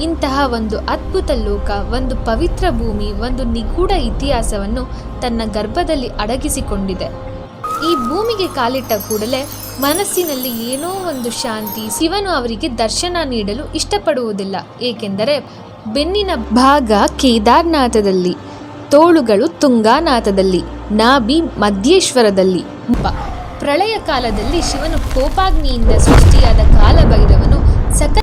ಇಂತಹ ಒಂದು ಅದ್ಭುತ ಲೋಕ, ಒಂದು ಪವಿತ್ರ ಭೂಮಿ, ಒಂದು ನಿಗೂಢ ಇತಿಹಾಸವನ್ನು ತನ್ನ ಗರ್ಭದಲ್ಲಿ ಅಡಗಿಸಿಕೊಂಡಿದೆ. ಈ ಭೂಮಿಗೆ ಕಾಲಿಟ್ಟ ಕೂಡಲೇ ಮನಸ್ಸಿನಲ್ಲಿ ಏನೋ ಒಂದು ಶಾಂತಿ. ಶಿವನು ಅವರಿಗೆ ದರ್ಶನ ನೀಡಲು ಇಷ್ಟಪಡುವುದಿಲ್ಲ, ಏಕೆಂದರೆ ಬೆನ್ನಿನ ಭಾಗ ಕೇದಾರನಾಥದಲ್ಲಿ, ತೋಳುಗಳು ತುಂಗಾನಾಥದಲ್ಲಿ, ನಾಭಿ ಮಧ್ಯೇಶ್ವರದಲ್ಲಿ. ಪ್ರಳಯ ಕಾಲದಲ್ಲಿ ಶಿವನು ಕೋಪಾಗ್ನಿಯಿಂದ ಸೃಷ್ಟಿಯಾದ ಕಾಲಭೈರವನು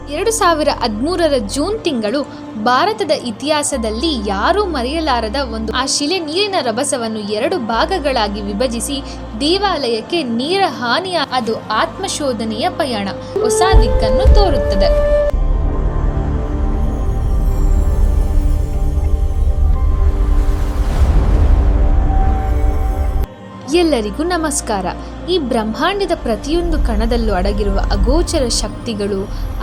2013 ಜೂನ್ ತಿಂಗಳು ಭಾರತದ ಇತಿಹಾಸದಲ್ಲಿ ಯಾರೂ ಮರೆಯಲಾರದ ಒಂದು ಆ ಶಿಲೆ ನೀರಿನ ರಭಸವನ್ನು 2 ಭಾಗಗಳಾಗಿ ವಿಭಜಿಸಿ ದೇವಾಲಯಕ್ಕೆ ನೀರ ಹಾನಿಯ ಅದು ಆತ್ಮಶೋಧನೆಯ ಪಯಣ, ಹೊಸ ದಿಕ್ಕನ್ನು ತೋರುತ್ತದೆ. ಎಲ್ಲರಿಗೂ ನಮಸ್ಕಾರ. ಈ ಬ್ರಹ್ಮಾಂಡದ ಪ್ರತಿಯೊಂದು ಕಣದಲ್ಲೂ ಅಡಗಿರುವ ಅಗೋಚರ ಶಕ್ತಿಗಳು,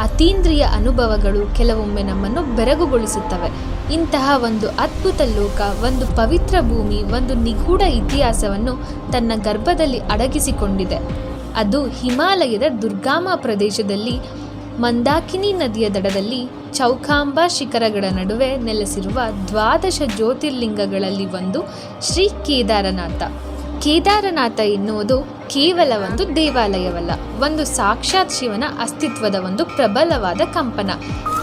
ಅತೀಂದ್ರಿಯ ಅನುಭವಗಳು ಕೆಲವೊಮ್ಮೆ ನಮ್ಮನ್ನು ಬೆರಗುಗೊಳಿಸುತ್ತವೆ. ಇಂತಹ ಒಂದು ಅದ್ಭುತ ಲೋಕ, ಒಂದು ಪವಿತ್ರ ಭೂಮಿ, ಒಂದು ನಿಗೂಢ ಇತಿಹಾಸವನ್ನು ತನ್ನ ಗರ್ಭದಲ್ಲಿ ಅಡಗಿಸಿಕೊಂಡಿದೆ. ಅದು ಹಿಮಾಲಯದ ದುರ್ಗಮ ಪ್ರದೇಶದಲ್ಲಿ, ಮಂದಾಕಿನಿ ನದಿಯ ದಡದಲ್ಲಿ, ಚೌಕಾಂಬಾ ಶಿಖರಗಳ ನಡುವೆ ನೆಲೆಸಿರುವ 12 ಜ್ಯೋತಿರ್ಲಿಂಗಗಳಲ್ಲಿ ಒಂದು ಶ್ರೀ ಕೇದಾರನಾಥ. ಕೇದಾರನಾಥ ಎನ್ನುವುದು ಕೇವಲ ಒಂದು ದೇವಾಲಯವಲ್ಲ, ಒಂದು ಸಾಕ್ಷಾತ್ ಶಿವನ ಅಸ್ತಿತ್ವದ ಒಂದು ಪ್ರಬಲವಾದ ಕಂಪನ.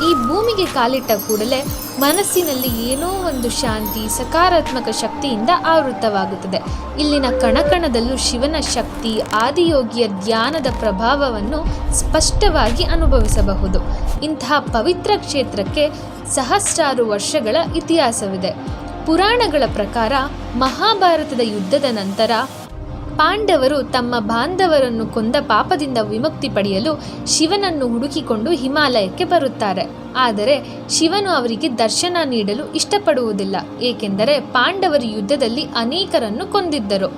ಈ ಭೂಮಿಗೆ ಕಾಲಿಟ್ಟ ಕೂಡಲೇ ಮನಸ್ಸಿನಲ್ಲಿ ಏನೋ ಒಂದು ಶಾಂತಿ, ಸಕಾರಾತ್ಮಕ ಶಕ್ತಿಯಿಂದ ಆವೃತವಾಗುತ್ತದೆ. ಇಲ್ಲಿನ ಕಣಕಣದಲ್ಲೂ ಶಿವನ ಶಕ್ತಿ, ಆದಿಯೋಗಿಯ ಧ್ಯಾನದ ಪ್ರಭಾವವನ್ನು ಸ್ಪಷ್ಟವಾಗಿ ಅನುಭವಿಸಬಹುದು. ಇಂತಹ ಪವಿತ್ರ ಕ್ಷೇತ್ರಕ್ಕೆ ಸಹಸ್ರಾರು ವರ್ಷಗಳ ಇತಿಹಾಸವಿದೆ. ಪುರಾಣಗಳ ಪ್ರಕಾರ ಮಹಾಭಾರತದ ಯುದ್ಧದ ನಂತರ ಪಾಂಡವರು ತಮ್ಮ ಬಾಂಧವರನ್ನು ಕೊಂದ ಪಾಪದಿಂದ ವಿಮುಕ್ತಿ ಪಡೆಯಲು ಶಿವನನ್ನು ಹುಡುಕಿಕೊಂಡು ಹಿಮಾಲಯಕ್ಕೆ ಬರುತ್ತಾರೆ. ಆದರೆ ಶಿವನು ಅವರಿಗೆ ದರ್ಶನ ನೀಡಲು ಇಷ್ಟಪಡುವುದಿಲ್ಲ, ಏಕೆಂದರೆ ಪಾಂಡವರು ಯುದ್ಧದಲ್ಲಿ ಅನೇಕರನ್ನು ಕೊಂದಿದ್ದರು.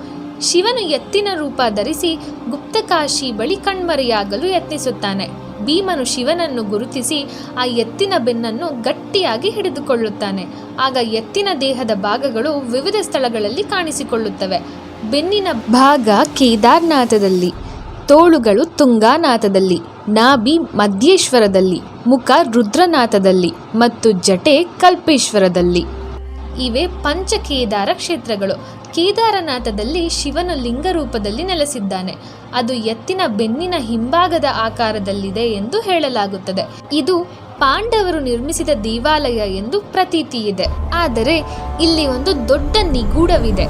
ಶಿವನು ಎತ್ತಿನ ರೂಪ ಧರಿಸಿ ಗುಪ್ತಕಾಶಿ ಬಳಿ ಕಣ್ಮರೆಯಾಗಲು ಯತ್ನಿಸುತ್ತಾನೆ. ಭೀಮನು ಶಿವನನ್ನು ಗುರುತಿಸಿ ಆ ಎತ್ತಿನ ಬೆನ್ನನ್ನು ಗಟ್ಟಿಯಾಗಿ ಹಿಡಿದುಕೊಳ್ಳುತ್ತಾನೆ. ಆಗ ಎತ್ತಿನ ದೇಹದ ಭಾಗಗಳು ವಿವಿಧ ಸ್ಥಳಗಳಲ್ಲಿ ಕಾಣಿಸಿಕೊಳ್ಳುತ್ತವೆ. ಬೆನ್ನಿನ ಭಾಗ ಕೇದಾರನಾಥದಲ್ಲಿ, ತೋಳುಗಳು ತುಂಗಾನಾಥದಲ್ಲಿ, ನಾಭಿ ಮಧ್ಯೇಶ್ವರದಲ್ಲಿ, ಮುಖ ರುದ್ರನಾಥದಲ್ಲಿ ಮತ್ತು ಜಟೆ ಕಲ್ಪೇಶ್ವರದಲ್ಲಿ. ಇವೆ ಪಂಚಕೇದಾರ ಕ್ಷೇತ್ರಗಳು. ಕೇದಾರನಾಥದಲ್ಲಿ ಶಿವನು ಲಿಂಗ ರೂಪದಲ್ಲಿ ನೆಲೆಸಿದ್ದಾನೆ. ಅದು ಎತ್ತಿನ ಬೆನ್ನಿನ ಹಿಂಭಾಗದ ಆಕಾರದಲ್ಲಿದೆ ಎಂದು ಹೇಳಲಾಗುತ್ತದೆ. ಇದು ಪಾಂಡವರು ನಿರ್ಮಿಸಿದ ದೇವಾಲಯ ಎಂದು ಪ್ರತೀತಿ ಇದೆ. ಆದರೆ ಇಲ್ಲಿ ಒಂದು ದೊಡ್ಡ ನಿಗೂಢವಿದೆ.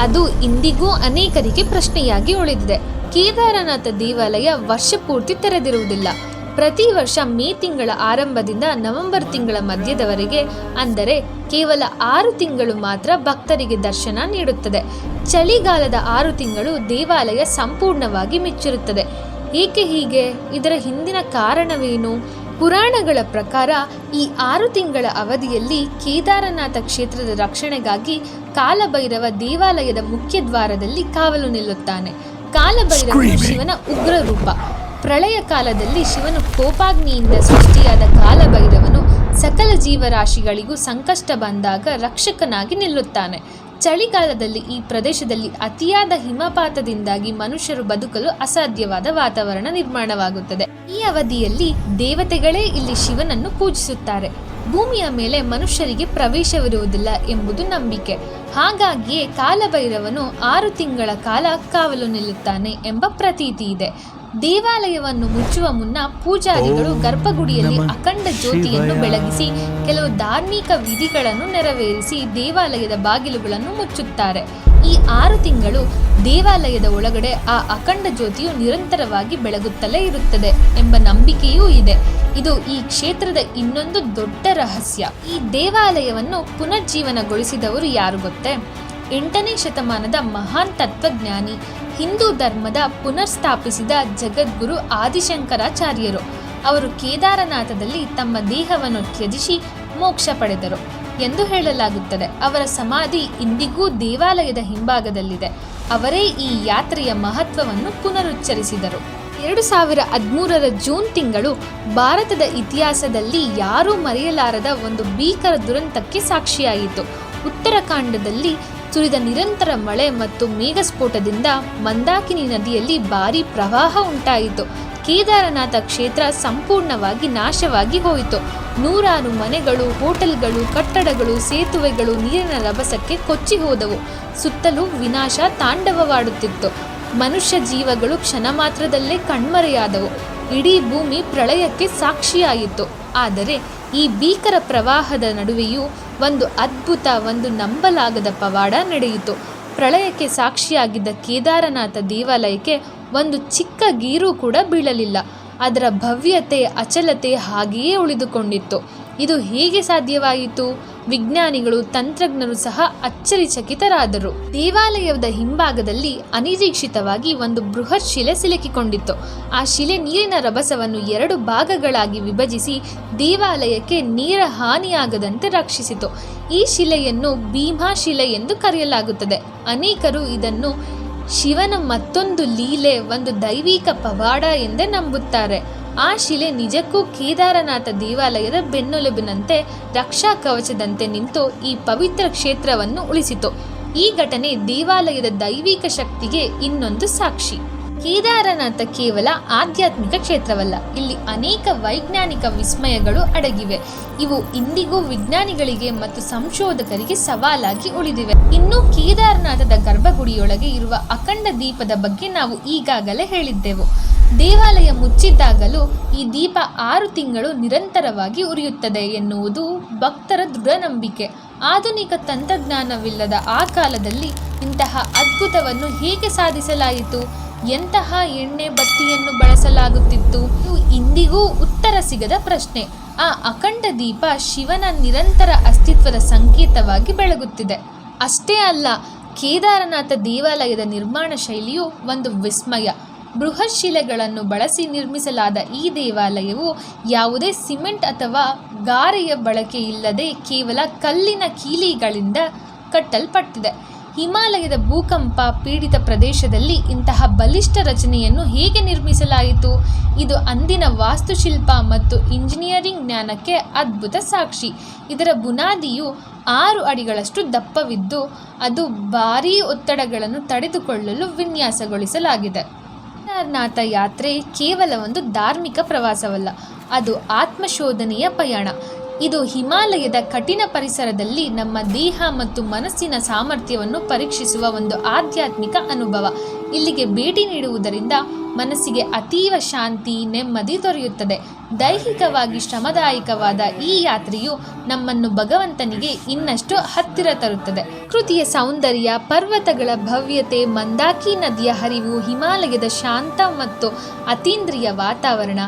ಅದು ಇಂದಿಗೂ ಅನೇಕರಿಗೆ ಪ್ರಶ್ನೆಯಾಗಿ ಉಳಿದಿದೆ. ಕೇದಾರನಾಥ ದೇವಾಲಯ ವರ್ಷ ಪೂರ್ತಿ ತೆರೆದಿರುವುದಿಲ್ಲ. ಪ್ರತಿ ವರ್ಷ ಮೇ ತಿಂಗಳ ಆರಂಭದಿಂದ ನವೆಂಬರ್ ತಿಂಗಳ ಮಧ್ಯದವರೆಗೆ, ಅಂದರೆ ಕೇವಲ 6 ತಿಂಗಳು ಮಾತ್ರ ಭಕ್ತರಿಗೆ ದರ್ಶನ ನೀಡುತ್ತದೆ. ಚಳಿಗಾಲದ 6 ತಿಂಗಳು ದೇವಾಲಯ ಸಂಪೂರ್ಣವಾಗಿ ಮುಚ್ಚಿರುತ್ತದೆ. ಏಕೆ ಹೀಗೆ? ಇದರ ಹಿಂದಿನ ಕಾರಣವೇನು? ಪುರಾಣಗಳ ಪ್ರಕಾರ ಈ 6 ತಿಂಗಳ ಅವಧಿಯಲ್ಲಿ ಕೇದಾರನಾಥ ಕ್ಷೇತ್ರದ ರಕ್ಷಣೆಗಾಗಿ ಕಾಲಭೈರವ ದೇವಾಲಯದ ಮುಖ್ಯ ದ್ವಾರದಲ್ಲಿ ಕಾವಲು ನಿಲ್ಲುತ್ತಾನೆ. ಕಾಲಭೈರವನು ಶಿವನ ಉಗ್ರ ರೂಪ. ಪ್ರಳಯ ಕಾಲದಲ್ಲಿ ಶಿವನು ಕೋಪಾಗ್ನಿಯಿಂದ ಸೃಷ್ಟಿಯಾದ ಕಾಲಭೈರವನು ಸಕಲ ಜೀವರಾಶಿಗಳಿಗೂ ಸಂಕಷ್ಟ ಬಂದಾಗ ರಕ್ಷಕನಾಗಿ ನಿಲ್ಲುತ್ತಾನೆ. ಚಳಿಗಾಲದಲ್ಲಿ ಈ ಪ್ರದೇಶದಲ್ಲಿ ಅತಿಯಾದ ಹಿಮಪಾತದಿಂದಾಗಿ ಮನುಷ್ಯರು ಬದುಕಲು ಅಸಾಧ್ಯವಾದ ವಾತಾವರಣ ನಿರ್ಮಾಣವಾಗುತ್ತದೆ. ಈ ಅವಧಿಯಲ್ಲಿ ದೇವತೆಗಳೇ ಇಲ್ಲಿ ಶಿವನನ್ನು ಪೂಜಿಸುತ್ತಾರೆ. ಭೂಮಿಯ ಮೇಲೆ ಮನುಷ್ಯರಿಗೆ ಪ್ರವೇಶವಿರುವುದಿಲ್ಲ ಎಂಬುದು ನಂಬಿಕೆ. ಹಾಗಾಗಿಯೇ ಕಾಲಭೈರವನು 6 ತಿಂಗಳ ಕಾಲ ಕಾವಲು ನಿಲ್ಲುತ್ತಾನೆ ಎಂಬ ಪ್ರತೀತಿ ಇದೆ. ದೇವಾಲಯವನ್ನು ಮುಚ್ಚುವ ಮುನ್ನ ಪೂಜಾರಿಗಳು ಗರ್ಭಗುಡಿಯಲ್ಲಿ ಅಖಂಡ ಜ್ಯೋತಿಯನ್ನು ಬೆಳಗಿಸಿ ಕೆಲವು ಧಾರ್ಮಿಕ ವಿಧಿಗಳನ್ನು ನೆರವೇರಿಸಿ ದೇವಾಲಯದ ಬಾಗಿಲುಗಳನ್ನು ಮುಚ್ಚುತ್ತಾರೆ. ಈ 6 ತಿಂಗಳು ದೇವಾಲಯದ ಒಳಗಡೆ ಆ ಅಖಂಡ ಜ್ಯೋತಿಯು ನಿರಂತರವಾಗಿ ಬೆಳಗುತ್ತಲೇ ಇರುತ್ತದೆ ಎಂಬ ನಂಬಿಕೆಯೂ ಇದೆ. ಇದು ಈ ಕ್ಷೇತ್ರದ ಇನ್ನೊಂದು ದೊಡ್ಡ ರಹಸ್ಯ. ಈ ದೇವಾಲಯವನ್ನು ಪುನರ್ಜೀವನಗೊಳಿಸಿದವರು ಯಾರು ಗೊತ್ತೇ? 8ನೇ ಶತಮಾನದ ಮಹಾನ್ ತತ್ವಜ್ಞಾನಿ, ಹಿಂದೂ ಧರ್ಮದ ಪುನರ್ಸ್ಥಾಪಿಸಿದ ಜಗದ್ಗುರು ಆದಿಶಂಕರಾಚಾರ್ಯರು. ಅವರು ಕೇದಾರನಾಥದಲ್ಲಿ ತಮ್ಮ ದೇಹವನ್ನು ತ್ಯಜಿಸಿ ಮೋಕ್ಷ ಪಡೆದರು ಎಂದು ಹೇಳಲಾಗುತ್ತದೆ. ಅವರ ಸಮಾಧಿ ಇಂದಿಗೂ ದೇವಾಲಯದ ಹಿಂಭಾಗದಲ್ಲಿದೆ. ಅವರೇ ಈ ಯಾತ್ರೆಯ ಮಹತ್ವವನ್ನು ಪುನರುಚ್ಚರಿಸಿದರು. 2013 ಜೂನ್ ತಿಂಗಳು ಭಾರತದ ಇತಿಹಾಸದಲ್ಲಿ ಯಾರೂ ಮರೆಯಲಾರದ ಒಂದು ಭೀಕರ ದುರಂತಕ್ಕೆ ಸಾಕ್ಷಿಯಾಯಿತು. ಉತ್ತರಾಖಂಡದಲ್ಲಿ ಸುರಿದ ನಿರಂತರ ಮಳೆ ಮತ್ತು ಮೇಘಸ್ಫೋಟದಿಂದ ಮಂದಾಕಿನಿ ನದಿಯಲ್ಲಿ ಭಾರೀ ಪ್ರವಾಹ ಉಂಟಾಯಿತು. ಕೇದಾರನಾಥ ಕ್ಷೇತ್ರ ಸಂಪೂರ್ಣವಾಗಿ ನಾಶವಾಗಿ ಹೋಯಿತು. ನೂರಾರು ಮನೆಗಳು, ಹೋಟೆಲ್ಗಳು, ಕಟ್ಟಡಗಳು, ಸೇತುವೆಗಳು ನೀರಿನ ರಭಸಕ್ಕೆ ಕೊಚ್ಚಿ ಹೋದವು. ಸುತ್ತಲೂ ವಿನಾಶ ತಾಂಡವವಾಡುತ್ತಿತ್ತು. ಮನುಷ್ಯ ಜೀವಗಳು ಕ್ಷಣ ಮಾತ್ರದಲ್ಲೇ ಕಣ್ಮರೆಯಾದವು. ಇಡೀ ಭೂಮಿ ಪ್ರಳಯಕ್ಕೆ ಸಾಕ್ಷಿಯಾಯಿತು. ಆದರೆ ಈ ಭೀಕರ ಪ್ರವಾಹದ ನಡುವೆಯೂ ಒಂದು ಅದ್ಭುತ, ಒಂದು ನಂಬಲಾಗದ ಪವಾಡ ನಡೆಯಿತು. ಪ್ರಳಯಕ್ಕೆ ಸಾಕ್ಷಿಯಾಗಿದ್ದ ಕೇದಾರನಾಥ ದೇವಾಲಯಕ್ಕೆ ಒಂದು ಚಿಕ್ಕ ಗೀರು ಕೂಡ ಬೀಳಲಿಲ್ಲ. ಅದರ ಭವ್ಯತೆ, ಅಚಲತೆ ಹಾಗೆಯೇ ಉಳಿದುಕೊಂಡಿತ್ತು. ಇದು ಹೇಗೆ ಸಾಧ್ಯವಾಯಿತು? ವಿಜ್ಞಾನಿಗಳು, ತಂತ್ರಜ್ಞರು ಸಹ ಅಚ್ಚರಿಚಕಿತರಾದರು. ದೇವಾಲಯದ ಹಿಂಭಾಗದಲ್ಲಿ ಅನಿರೀಕ್ಷಿತವಾಗಿ ಒಂದು ಬೃಹತ್ ಶಿಲೆ ಸಿಲುಕಿಕೊಂಡಿತ್ತು. ಆ ಶಿಲೆ ನೀರಿನ ರಭಸವನ್ನು 2 ಭಾಗಗಳಾಗಿ ವಿಭಜಿಸಿ ದೇವಾಲಯಕ್ಕೆ ನೀರ ಹಾನಿಯಾಗದಂತೆ ರಕ್ಷಿಸಿತು. ಈ ಶಿಲೆಯನ್ನು ಭೀಮಾ ಶಿಲೆ ಎಂದು ಕರೆಯಲಾಗುತ್ತದೆ. ಅನೇಕರು ಇದನ್ನು ಶಿವನ ಮತ್ತೊಂದು ಲೀಲೆ, ಒಂದು ದೈವಿಕ ಪವಾಡ ಎಂದೇ ನಂಬುತ್ತಾರೆ. ಆ ಶಿಲೆ ನಿಜಕ್ಕೂ ಕೇದಾರನಾಥ ದೇವಾಲಯದ ಬೆನ್ನೆಲುಬಿನಂತೆ, ರಕ್ಷಾ ಕವಚದಂತೆ ನಿಂತು ಈ ಪವಿತ್ರ ಕ್ಷೇತ್ರವನ್ನು ಉಳಿಸಿತು. ಈ ಘಟನೆ ದೇವಾಲಯದ ದೈವಿಕ ಶಕ್ತಿಗೆ ಇನ್ನೊಂದು ಸಾಕ್ಷಿ. ಕೇದಾರನಾಥ ಕೇವಲ ಆಧ್ಯಾತ್ಮಿಕ ಕ್ಷೇತ್ರವಲ್ಲ, ಇಲ್ಲಿ ಅನೇಕ ವೈಜ್ಞಾನಿಕ ವಿಸ್ಮಯಗಳು ಅಡಗಿವೆ. ಇವು ಇಂದಿಗೂ ವಿಜ್ಞಾನಿಗಳಿಗೆ ಮತ್ತು ಸಂಶೋಧಕರಿಗೆ ಸವಾಲಾಗಿ ಉಳಿದಿವೆ. ಇನ್ನು ಕೇದಾರನಾಥದ ಗರ್ಭಗುಡಿಯೊಳಗೆ ಇರುವ ಅಖಂಡ ದೀಪದ ಬಗ್ಗೆ ನಾವು ಈಗಾಗಲೇ ಹೇಳಿದ್ದೆವು. ದೇವಾಲಯ ಮುಚ್ಚಿದ್ದಾಗಲೂ ಈ ದೀಪ 6 ತಿಂಗಳು ನಿರಂತರವಾಗಿ ಉರಿಯುತ್ತದೆ ಎನ್ನುವುದು ಭಕ್ತರ ದೃಢ ನಂಬಿಕೆ. ಆಧುನಿಕ ತಂತ್ರಜ್ಞಾನವಿಲ್ಲದ ಆ ಕಾಲದಲ್ಲಿ ಇಂತಹ ಅದ್ಭುತವನ್ನು ಹೇಗೆ ಸಾಧಿಸಲಾಯಿತು? ಎಂತಹ ಎಣ್ಣೆ ಬತ್ತಿಯನ್ನು ಬಳಸಲಾಗುತ್ತಿತ್ತು? ಇದು ಇಂದಿಗೂ ಉತ್ತರ ಸಿಗದ ಪ್ರಶ್ನೆ. ಆ ಅಖಂಡ ದೀಪ ಶಿವನ ನಿರಂತರ ಅಸ್ತಿತ್ವದ ಸಂಕೇತವಾಗಿ ಬೆಳಗುತ್ತಿದೆ. ಅಷ್ಟೇ ಅಲ್ಲ, ಕೇದಾರನಾಥ ದೇವಾಲಯದ ನಿರ್ಮಾಣ ಶೈಲಿಯು ಒಂದು ವಿಸ್ಮಯ. ಬೃಹತ್ ಶಿಲೆಗಳನ್ನು ಬಳಸಿ ನಿರ್ಮಿಸಲಾದ ಈ ದೇವಾಲಯವು ಯಾವುದೇ ಸಿಮೆಂಟ್ ಅಥವಾ ಗಾರೆಯ ಬಳಕೆ ಇಲ್ಲದೆ ಕೇವಲ ಕಲ್ಲಿನ ಕೀಲಿಗಳಿಂದ ಕಟ್ಟಲ್ಪಟ್ಟಿದೆ. ಹಿಮಾಲಯದ ಭೂಕಂಪ ಪೀಡಿತ ಪ್ರದೇಶದಲ್ಲಿ ಇಂತಹ ಬಲಿಷ್ಠ ರಚನೆಯನ್ನು ಹೇಗೆ ನಿರ್ಮಿಸಲಾಯಿತು? ಇದು ಅಂದಿನ ವಾಸ್ತುಶಿಲ್ಪ ಮತ್ತು ಇಂಜಿನಿಯರಿಂಗ್ ಜ್ಞಾನಕ್ಕೆ ಅದ್ಭುತ ಸಾಕ್ಷಿ. ಇದರ ಬುನಾದಿಯು 6 ಅಡಿಗಳಷ್ಟು ದಪ್ಪವಿದ್ದು, ಅದು ಭಾರೀ ಒತ್ತಡಗಳನ್ನು ತಡೆದುಕೊಳ್ಳಲು ವಿನ್ಯಾಸಗೊಳಿಸಲಾಗಿದೆ. ಕೇದಾರನಾಥ ಯಾತ್ರೆ ಕೇವಲ ಒಂದು ಧಾರ್ಮಿಕ ಪ್ರವಾಸವಲ್ಲ, ಅದು ಆತ್ಮಶೋಧನೆಯ ಪಯಣ. ಇದು ಹಿಮಾಲಯದ ಕಠಿಣ ಪರಿಸರದಲ್ಲಿ ನಮ್ಮ ದೇಹ ಮತ್ತು ಮನಸ್ಸಿನ ಸಾಮರ್ಥ್ಯವನ್ನು ಪರೀಕ್ಷಿಸುವ ಒಂದು ಆಧ್ಯಾತ್ಮಿಕ ಅನುಭವ. ಇಲ್ಲಿಗೆ ಭೇಟಿ ನೀಡುವುದರಿಂದ ಮನಸ್ಸಿಗೆ ಅತೀವ ಶಾಂತಿ, ನೆಮ್ಮದಿ ದೊರೆಯುತ್ತದೆ. ದೈಹಿಕವಾಗಿ ಶ್ರಮದಾಯಕವಾದ ಈ ಯಾತ್ರೆಯು ನಮ್ಮನ್ನು ಭಗವಂತನಿಗೆ ಇನ್ನಷ್ಟು ಹತ್ತಿರ ತರುತ್ತದೆ. ಕೃತಿಯ ಸೌಂದರ್ಯ, ಪರ್ವತಗಳ ಭವ್ಯತೆ, ಮಂದಾಕಿ ನದಿಯ ಹರಿವು, ಹಿಮಾಲಯದ ಶಾಂತ ಮತ್ತು ಅತೀಂದ್ರಿಯ ವಾತಾವರಣ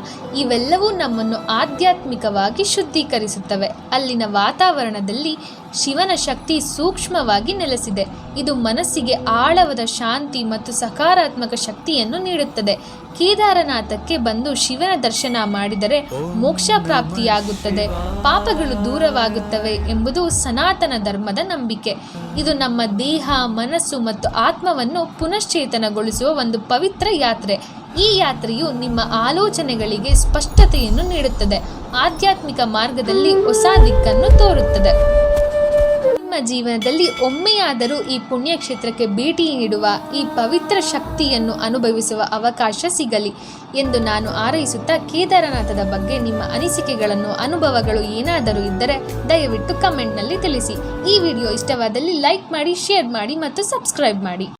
ಇವೆಲ್ಲವೂ ನಮ್ಮನ್ನು ಆಧ್ಯಾತ್ಮಿಕವಾಗಿ ಶುದ್ಧೀಕರಿಸುತ್ತವೆ. ಅಲ್ಲಿನ ವಾತಾವರಣದಲ್ಲಿ ಶಿವನ ಶಕ್ತಿ ಸೂಕ್ಷ್ಮವಾಗಿ ನೆಲೆಸಿದೆ. ಇದು ಮನಸ್ಸಿಗೆ ಆಳವಾದ ಶಾಂತಿ ಮತ್ತು ಸಕಾರಾತ್ಮಕ ಶಕ್ತಿಯನ್ನು ನೀಡುತ್ತದೆ. ಕೇದಾರನಾಥಕ್ಕೆ ಬಂದು ಶಿವನ ದರ್ಶನ ಮಾಡಿದರೆ ಮೋಕ್ಷ ಪ್ರಾಪ್ತಿಯಾಗುತ್ತದೆ, ಪಾಪಗಳು ದೂರವಾಗುತ್ತವೆ ಎಂಬುದು ಸನಾತನ ಧರ್ಮದ ನಂಬಿಕೆ. ಇದು ನಮ್ಮ ದೇಹ, ಮನಸ್ಸು ಮತ್ತು ಆತ್ಮವನ್ನು ಪುನಶ್ಚೇತನಗೊಳಿಸುವ ಒಂದು ಪವಿತ್ರ ಯಾತ್ರೆ. ಈ ಯಾತ್ರೆಯು ನಿಮ್ಮ ಆಲೋಚನೆಗಳಿಗೆ ಸ್ಪಷ್ಟತೆಯನ್ನು ನೀಡುತ್ತದೆ, ಆಧ್ಯಾತ್ಮಿಕ ಮಾರ್ಗದಲ್ಲಿ ಹೊಸ ದಿಕ್ಕನ್ನು ತೋರುತ್ತದೆ. ನಿಮ್ಮ ಜೀವನದಲ್ಲಿ ಒಮ್ಮೆಯಾದರೂ ಈ ಪುಣ್ಯಕ್ಷೇತ್ರಕ್ಕೆ ಭೇಟಿ ನೀಡುವ, ಈ ಪವಿತ್ರ ಶಕ್ತಿಯನ್ನು ಅನುಭವಿಸುವ ಅವಕಾಶ ಸಿಗಲಿ ಎಂದು ನಾನು ಹಾರೈಸುತ್ತಾ, ಕೇದಾರನಾಥದ ಬಗ್ಗೆ ನಿಮ್ಮ ಅನಿಸಿಕೆಗಳನ್ನು, ಅನುಭವಗಳು ಏನಾದರೂ ಇದ್ದರೆ ದಯವಿಟ್ಟು ಕಮೆಂಟ್ನಲ್ಲಿ ತಿಳಿಸಿ. ಈ ವಿಡಿಯೋ ಇಷ್ಟವಾದಲ್ಲಿ ಲೈಕ್ ಮಾಡಿ, ಶೇರ್ ಮಾಡಿ ಮತ್ತು ಸಬ್ಸ್ಕ್ರೈಬ್ ಮಾಡಿ.